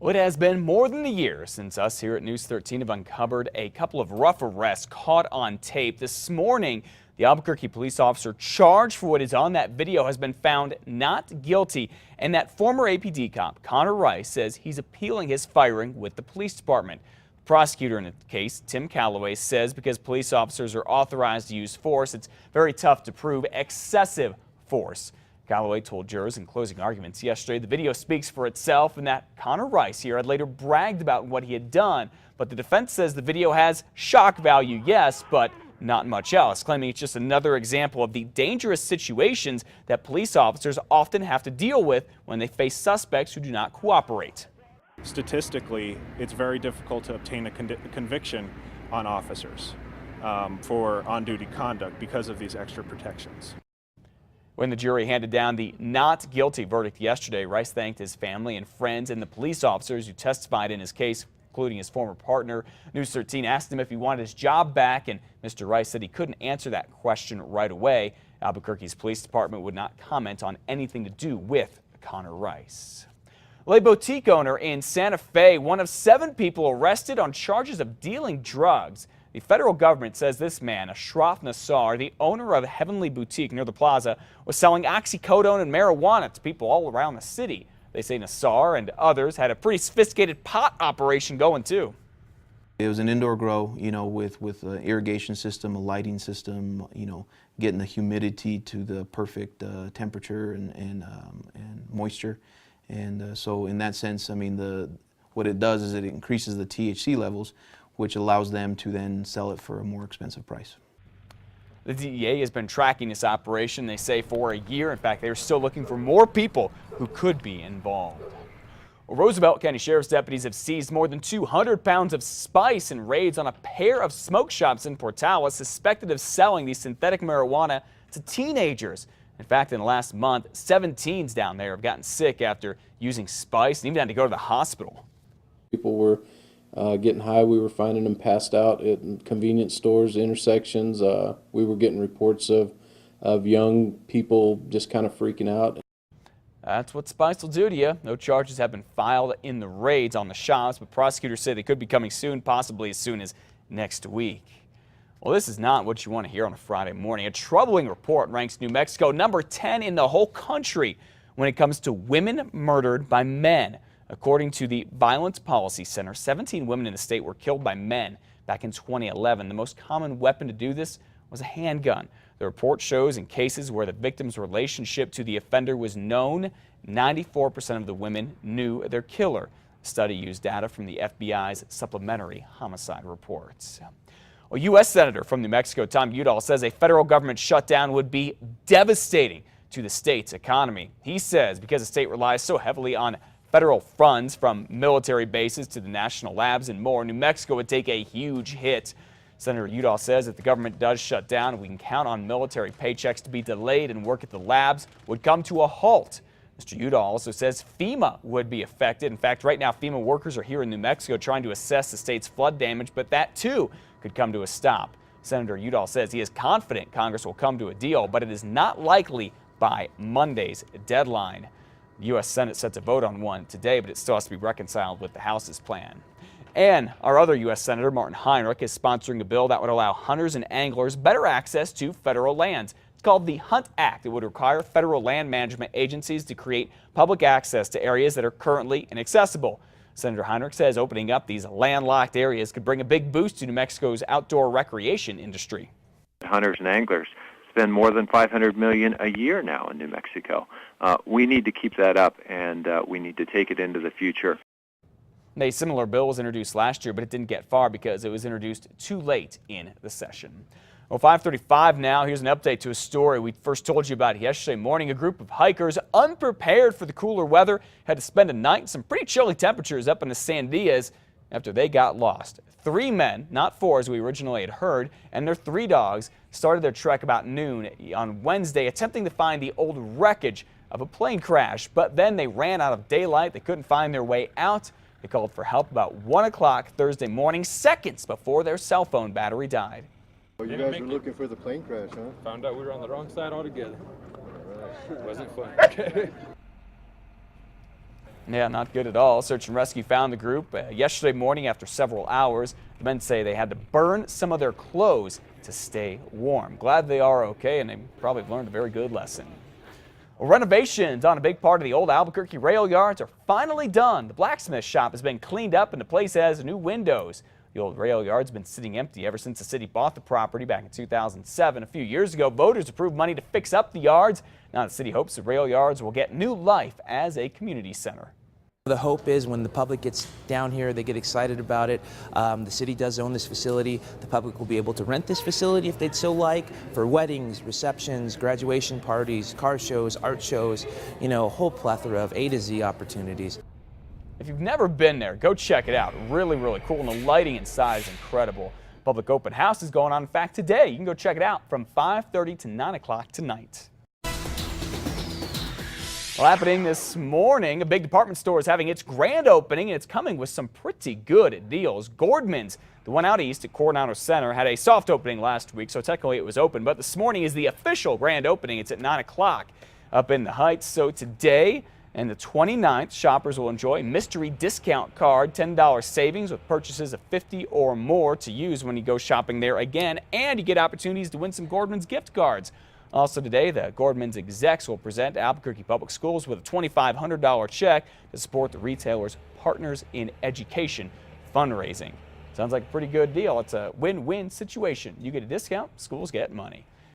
Well, it has been more than a year since us here at News 13 have uncovered a couple of rough arrests caught on tape. This morning, the Albuquerque police officer charged for what is on that video has been found not guilty. And that former APD cop, Connor Rice, says he's appealing his firing with the police department. The prosecutor in the case, Tim Calloway, says because police officers are authorized to use force, it's very tough to prove excessive force. Calloway told jurors in closing arguments yesterday the video speaks for itself and that Connor Rice here had later bragged about what he had done. But the defense says the video has shock value, yes, but not much else, claiming it's just another example of the dangerous situations that police officers often have to deal with when they face suspects who do not cooperate. Statistically, it's very difficult to obtain a conviction on officers for on-duty conduct because of these extra protections. When the jury handed down the not guilty verdict yesterday, Rice thanked his family and friends and the police officers who testified in his case, including his former partner. News 13 asked him if he wanted his job back, and Mr. Rice said he couldn't answer that question right away. Albuquerque's police department would not comment on anything to do with Connor Rice. A boutique owner in Santa Fe, one of 7 people arrested on charges of dealing drugs. The federal government says this man, Ashraf Nassar, the owner of Heavenly Boutique near the plaza, was selling oxycodone and marijuana to people all around the city. They say Nassar and others had a pretty sophisticated pot operation going too. It was an indoor grow, with an irrigation system, a lighting system, getting the humidity to the perfect temperature and moisture. And so in that sense, what it does is it increases the THC levels, which allows them to then sell it for a more expensive price. The DEA has been tracking this operation, they say, for a year. In fact, they are still looking for more people who could be involved. Well, Roosevelt County Sheriff's deputies have seized more than 200 pounds of spice in raids on a pair of smoke shops in Portales suspected of selling the synthetic marijuana to teenagers. In fact, in the last month, 7 teens down there have gotten sick after using spice and even had to go to the hospital. People were getting high. We were finding them passed out at convenience stores, intersections. We were getting reports of young people just kind of freaking out. That's what spice will do to you. No charges have been filed in the raids on the shops, but prosecutors say they could be coming soon, possibly as soon as next week. Well, this is not what you want to hear on a Friday morning. A troubling report ranks New Mexico number 10 in the whole country when it comes to women murdered by men. According to the Violence Policy Center, 17 women in the state were killed by men back in 2011. The most common weapon to do this was a handgun. The report shows in cases where the victim's relationship to the offender was known, 94% of the women knew their killer. The study used data from the FBI's supplementary homicide reports. Well, U.S. Senator from New Mexico Tom Udall says a federal government shutdown would be devastating to the state's economy. He says because the state relies so heavily on federal funds from military bases to the national labs and more, New Mexico would take a huge hit. Senator Udall says if the government does shut down, we can count on military paychecks to be delayed and work at the labs would come to a halt. Mr. Udall also says FEMA would be affected. In fact, right now FEMA workers are here in New Mexico trying to assess the state's flood damage, but that too could come to a stop. Senator Udall says he is confident Congress will come to a deal, but it is not likely by Monday's deadline. The U.S. Senate set to vote on one today, but it still has to be reconciled with the House's plan. And our other U.S. Senator, Martin Heinrich, is sponsoring a bill that would allow hunters and anglers better access to federal lands. It's called the Hunt Act. It would require federal land management agencies to create public access to areas that are currently inaccessible. Senator Heinrich says opening up these landlocked areas could bring a big boost to New Mexico's outdoor recreation industry. Hunters and anglers spend more than $500 million a year now in New Mexico. We need to keep that up, and we need to take it into the future. A similar bill was introduced last year, but it didn't get far because it was introduced too late in the session. Well, 5:35 now. Here's an update to a story we first told you about yesterday morning. A group of hikers, unprepared for the cooler weather, had to spend a night in some pretty chilly temperatures up in the Sandias after they got lost. 3 men, not 4 as we originally had heard, and their 3 dogs started their trek about noon on Wednesday, attempting to find the old wreckage of a plane crash. But then they ran out of daylight. They couldn't find their way out. They called for help about 1 o'clock Thursday morning, seconds before their cell phone battery died. Well, you guys were looking for the plane crash, huh? Found out we were on the wrong side altogether. Wasn't fun. Yeah, not good at all. Search and rescue found the group yesterday morning after several hours. The men say they had to burn some of their clothes to stay warm. Glad they are okay, and they probably learned a very good lesson. Well, renovations on a big part of the old Albuquerque rail yards are finally done. The blacksmith shop has been cleaned up and the place has new windows. The old rail yard's been sitting empty ever since the city bought the property back in 2007. A few years ago, voters approved money to fix up the yards. Now the city hopes the rail yards will get new life as a community center. The hope is when the public gets down here, they get excited about it. The city does own this facility. The public will be able to rent this facility if they'd so like for weddings, receptions, graduation parties, car shows, art shows, you know, a whole plethora of A to Z opportunities. If you've never been there, go check it out. Really, really cool, and the lighting inside is incredible. Public open house is going on, in fact, today. You can go check it out from 5:30 to 9 o'clock tonight. Well, happening this morning, a big department store is having its grand opening, and it's coming with some pretty good deals. Gordmans, the one out east at Coronado Center, had a soft opening last week, so technically it was open. But this morning is the official grand opening. It's at 9 o'clock up in the Heights. So today and the 29th, shoppers will enjoy a mystery discount card, $10 savings with purchases of $50 or more to use when you go shopping there again. And you get opportunities to win some Gordmans gift cards. Also today, the Gordmans execs will present Albuquerque Public Schools with a $2,500 check to support the retailer's Partners in Education fundraising. Sounds like a pretty good deal. It's a win-win situation. You get a discount, schools get money.